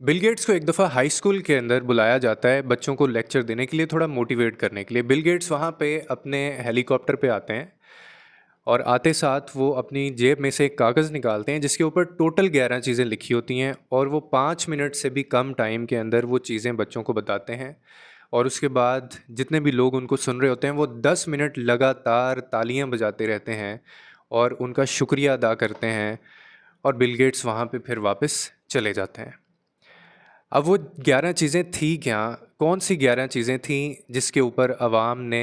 Bill Gates को एक दफ़ा हाई स्कूल के अंदर बुलाया जाता है बच्चों को लेक्चर देने के लिए, थोड़ा मोटिवेट करने के लिए। बिल गेट्स वहाँ पे अपने हेलीकॉप्टर पे आते हैं और आते साथ वो अपनी जेब में से एक कागज़ निकालते हैं जिसके ऊपर टोटल 11 चीज़ें लिखी होती हैं, और वो 5 मिनट से भी कम टाइम के अंदर वो चीज़ें बच्चों को बताते हैं। और उसके बाद जितने भी लोग उनको सुन रहे होते हैं वो 10 मिनट लगातार तालियां बजाते रहते हैं और उनका शुक्रिया अदा करते हैं। और बिल गेट्स वहाँ पे फिर वापस चले जाते हैं। अब वो 11 चीज़ें थी क्या? कौन सी 11 चीज़ें थीं जिसके ऊपर अवाम ने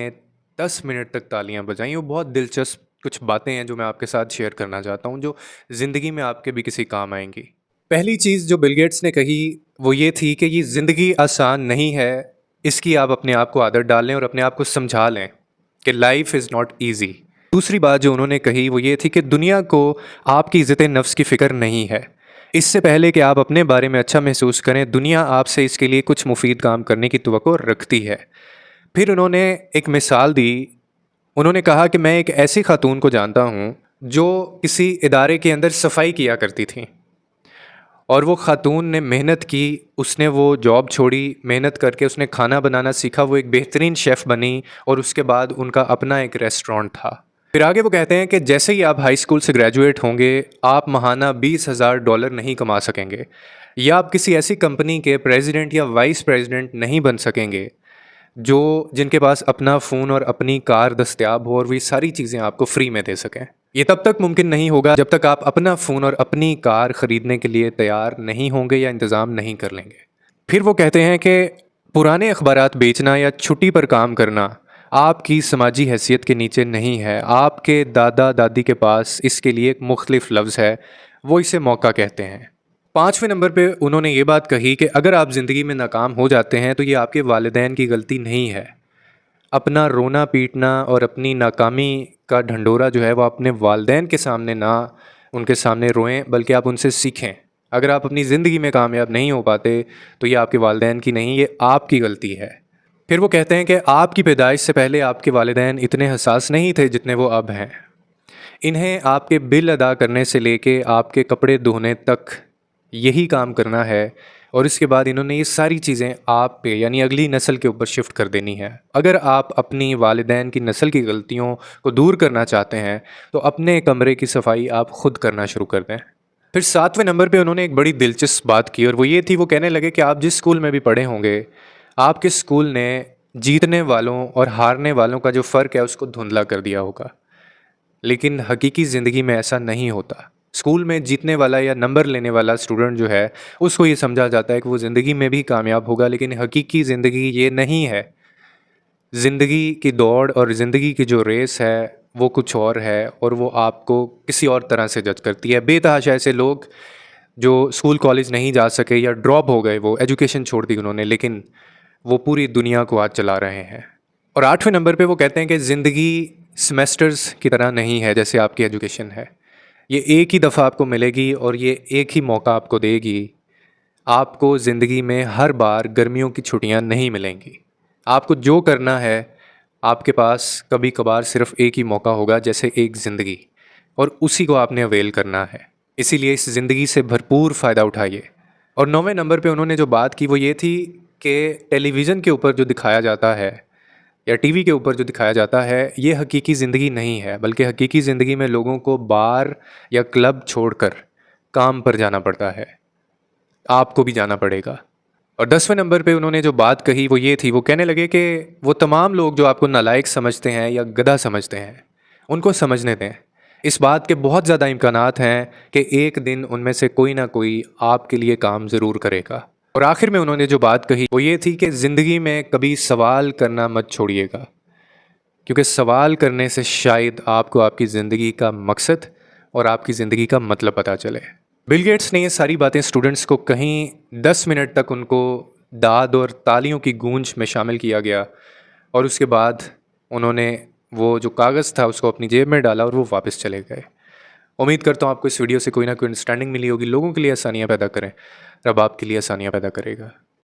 10 मिनट तक तालियां बजाईं? वो बहुत दिलचस्प कुछ बातें हैं जो मैं आपके साथ शेयर करना चाहता हूँ, जो ज़िंदगी में आपके भी किसी काम आएंगी। पहली चीज़ जो बिल गेट्स ने कही वो ये थी कि ये ज़िंदगी आसान नहीं है, इसकी आप अपने आप को आदत डाल लें और अपने आप को समझा लें कि लाइफ इज़ नॉट ईजी। दूसरी बात जो उन्होंने कही वो ये थी कि दुनिया को आपकी इज़्ज़त नफ्स की फ़िक्र नहीं है। इससे पहले कि आप अपने बारे में अच्छा महसूस करें, दुनिया आपसे इसके लिए कुछ मुफीद काम करने की तवक्को रखती है। फिर उन्होंने एक मिसाल दी। उन्होंने कहा कि मैं एक ऐसी खातून को जानता हूँ जो किसी इदारे के अंदर सफाई किया करती थी, और वो खातून ने मेहनत की, उसने वो जॉब छोड़ी, मेहनत करके उसने खाना बनाना सीखा, वो एक बेहतरीन शेफ़ बनी और उसके बाद उनका अपना एक रेस्टोरेंट था। फिर आगे वो कहते हैं कि जैसे ही आप हाई स्कूल से ग्रेजुएट होंगे, आप महाना $20,000 नहीं कमा सकेंगे, या आप किसी ऐसी कंपनी के प्रेसिडेंट या वाइस प्रेसिडेंट नहीं बन सकेंगे जो जिनके पास अपना फ़ोन और अपनी कार दस्तयाब हो और वे सारी चीज़ें आपको फ्री में दे सकें। ये तब तक मुमकिन नहीं होगा जब तक आप अपना फ़ोन और अपनी कार ख़रीदने के लिए तैयार नहीं होंगे या इंतज़ाम नहीं कर लेंगे। फिर वो कहते हैं कि पुराने अखबारात बेचना या छुट्टी पर काम करना आपकी समाजी हैसियत के नीचे नहीं है। आपके दादा दादी के पास इसके लिए एक मुख्तलिफ लफ्ज़ है, वो इसे मौका कहते हैं। 5वें नंबर पे उन्होंने ये बात कही कि अगर आप ज़िंदगी में नाकाम हो जाते हैं तो ये आपके वालिदैन की गलती नहीं है। अपना रोना पीटना और अपनी नाकामी का ढंढोरा जो है वो अपने वालिदैन के सामने ना उनके सामने रोएं, बल्कि आप उनसे सीखें। अगर आप अपनी ज़िंदगी में कामयाब नहीं हो पाते तो ये आपके वालिदैन की नहीं, ये आपकी गलती है। फिर वो कहते हैं कि आपकी पैदाइश से पहले आपके वालिदैन इतने हसास नहीं थे जितने वो अब हैं। इन्हें आपके बिल अदा करने से लेके आपके कपड़े धोने तक यही काम करना है, और इसके बाद इन्होंने ये सारी चीज़ें आप पे यानी अगली नस्ल के ऊपर शिफ्ट कर देनी है। अगर आप अपनी वालिदैन की नस्ल की गलतियों को दूर करना चाहते हैं तो अपने कमरे की सफाई आप खुद करना शुरू कर दें। फिर 7वें नंबर पे उन्होंने एक बड़ी दिलचस्प बात की, और वो ये थी, वो कहने लगे कि आप जिस स्कूल में भी पढ़े होंगे, आपके स्कूल ने जीतने वालों और हारने वालों का जो फ़र्क है उसको धुंधला कर दिया होगा। लेकिन हकीकी ज़िंदगी में ऐसा नहीं होता। स्कूल में जीतने वाला या नंबर लेने वाला स्टूडेंट जो है, उसको ये समझा जाता है कि वो ज़िंदगी में भी कामयाब होगा, लेकिन हकीकी ज़िंदगी ये नहीं है। ज़िंदगी की दौड़ और ज़िंदगी की जो रेस है वो कुछ और है, और वो आपको किसी और तरह से जज करती है। बेतहाशा ऐसे लोग जो स्कूल कॉलेज नहीं जा सके या ड्रॉप हो गए, वो एजुकेशन छोड़ दी उन्होंने, लेकिन वो पूरी दुनिया को आज चला रहे हैं। और 8वें नंबर पे वो कहते हैं कि ज़िंदगी सेमेस्टर्स की तरह नहीं है जैसे आपकी एजुकेशन है। ये एक ही दफ़ा आपको मिलेगी और ये एक ही मौका आपको देगी। आपको ज़िंदगी में हर बार गर्मियों की छुट्टियां नहीं मिलेंगी। आपको जो करना है, आपके पास कभी कभार सिर्फ एक ही मौका होगा, जैसे एक ज़िंदगी, और उसी को आपने अवेल करना है। इसीलिए इस ज़िंदगी से भरपूर फ़ायदा उठाइए। और 9वें नंबर पे उन्होंने जो बात की वो ये थी कि टेलीविज़न के ऊपर जो दिखाया जाता है या टीवी के ऊपर जो दिखाया जाता है, ये हकीकी ज़िंदगी नहीं है, बल्कि हकीकी ज़िंदगी में लोगों को बार या क्लब छोड़कर काम पर जाना पड़ता है। आपको भी जाना पड़ेगा। और 10वें नंबर पे उन्होंने जो बात कही वो ये थी, वो कहने लगे कि वो तमाम लोग जो आपको नालायक समझते हैं या गधा समझते हैं, उनको समझने दें। इस बात के बहुत ज़्यादा इम्कानात हैं कि एक दिन उनमें से कोई ना कोई आपके लिए काम ज़रूर करेगा। और आखिर में उन्होंने जो बात कही वो ये थी कि ज़िंदगी में कभी सवाल करना मत छोड़िएगा, क्योंकि सवाल करने से शायद आपको आपकी ज़िंदगी का मकसद और आपकी ज़िंदगी का मतलब पता चले। बिल गेट्स ने ये सारी बातें स्टूडेंट्स को कहीं 10 मिनट तक उनको दाद और तालियों की गूंज में शामिल किया गया, और उसके बाद उन्होंने वो जो कागज़ था उसको अपनी जेब में डाला और वो वापस चले गए। उम्मीद करता हूँ आपको इस वीडियो से कोई ना कोई अंडरस्टैंडिंग मिली होगी। लोगों के लिए आसानियाँ पैदा करें, रब आपके लिए आसानियाँ पैदा करेगा।